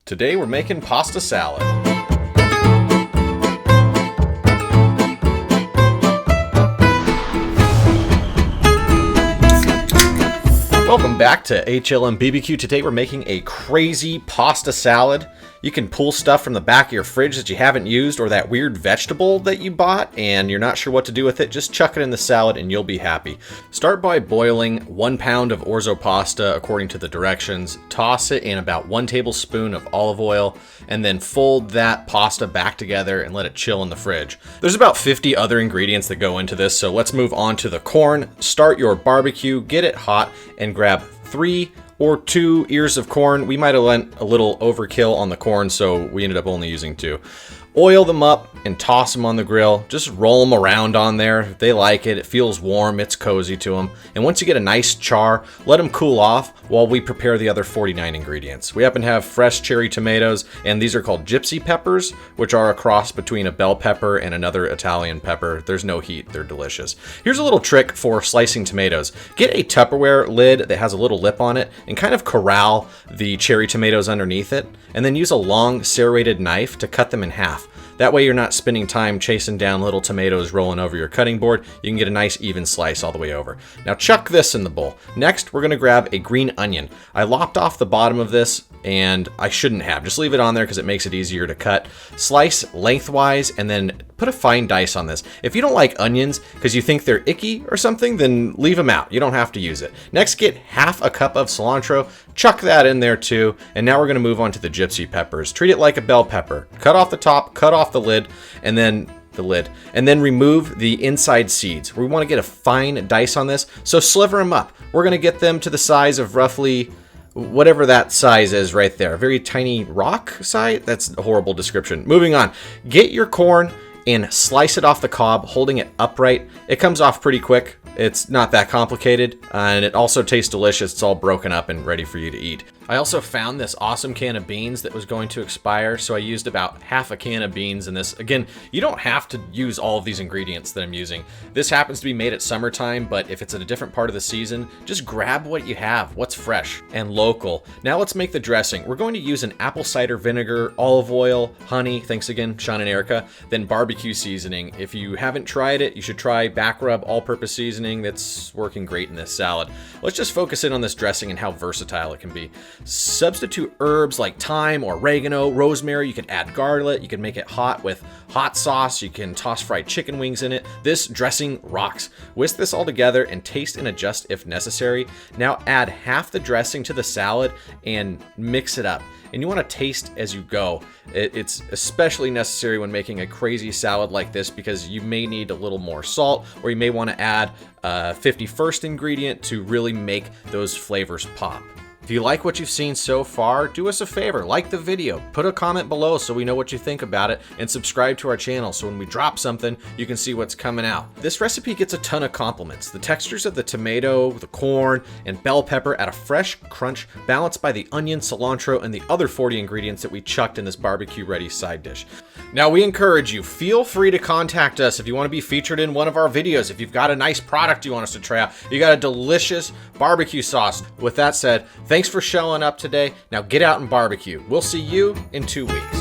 Today we're making pasta salad. Welcome back to HLM BBQ. Today we're making a crazy pasta salad. You can pull stuff from the back of your fridge that you haven't used, or that weird vegetable that you bought and you're not sure what to do with it. Just chuck it in the salad and you'll be happy. Start by boiling 1 pound of Orzo pasta according to the directions. Toss it in about 1 tablespoon of olive oil and then fold that pasta back together and let it chill in the fridge. There's about 50 other ingredients that go into this, so let's move on to the corn. Start your barbecue, get it hot, and grab 3 or 2 ears of corn. We might have went a little overkill on the corn, so we ended up only using 2. Oil them up and toss them on the grill. Just roll them around on there. They like it. It feels warm. It's cozy to them. And once you get a nice char, let them cool off while we prepare the other 49 ingredients. We happen to have fresh cherry tomatoes, and these are called gypsy peppers, which are a cross between a bell pepper and another Italian pepper. There's no heat. They're delicious. Here's a little trick for slicing tomatoes. Get a Tupperware lid that has a little lip on it and kind of corral the cherry tomatoes underneath it, and then use a long serrated knife to cut them in half. That way you're not spending time chasing down little tomatoes rolling over your cutting board. You can get a nice even slice all the way over. Now chuck this in the bowl. Next, we're gonna grab a green onion. I lopped off the bottom of this, and I shouldn't have. Just leave it on there because it makes it easier to cut. Slice lengthwise and then put a fine dice on this. If you don't like onions because you think they're icky or something, then leave them out. You don't have to use it. Next, get half a cup of cilantro. Chuck that in there too. And now we're gonna move on to the gypsy peppers. Treat it like a bell pepper. Cut off the top, cut off the lid, and then remove the inside seeds. We want to get a fine dice on this, so sliver them up. We're going to get them to the size of roughly whatever that size is right there. A very tiny rock size? That's a horrible description. Moving on. Get your corn and slice it off the cob, holding it upright. It comes off pretty quick. It's not that complicated, and it also tastes delicious. It's all broken up and ready for you to eat. I also found this awesome can of beans that was going to expire, so I used about half a can of beans in this. Again, you don't have to use all of these ingredients that I'm using. This happens to be made at summertime, but if it's at a different part of the season, just grab what you have, what's fresh and local. Now let's make the dressing. We're going to use an apple cider vinegar, olive oil, honey, thanks again, Sean and Erica, then barbecue seasoning. If you haven't tried it, you should try Back Rub all-purpose seasoning. That's working great in this salad. Let's just focus in on this dressing and how versatile it can be. Substitute herbs like thyme or oregano, rosemary. You can add garlic. You can make it hot with hot sauce. You can toss fried chicken wings in it. This dressing rocks. Whisk this all together and taste and adjust if necessary. Now add half the dressing to the salad and mix it up. And you want to taste as you go. It's especially necessary when making a crazy salad like this because you may need a little more salt, or you may want to add a 51st ingredient to really make those flavors pop. If you like what you've seen so far, do us a favor, like the video, put a comment below so we know what you think about it, and subscribe to our channel so when we drop something, you can see what's coming out. This recipe gets a ton of compliments. The textures of the tomato, the corn, and bell pepper add a fresh crunch balanced by the onion, cilantro, and the other 40 ingredients that we chucked in this barbecue-ready side dish. Now, we encourage you, feel free to contact us if you want to be featured in one of our videos. If you've got a nice product you want us to try out, you got a delicious barbecue sauce. With that said, thanks for showing up today. Now get out and barbecue. We'll see you in 2 weeks.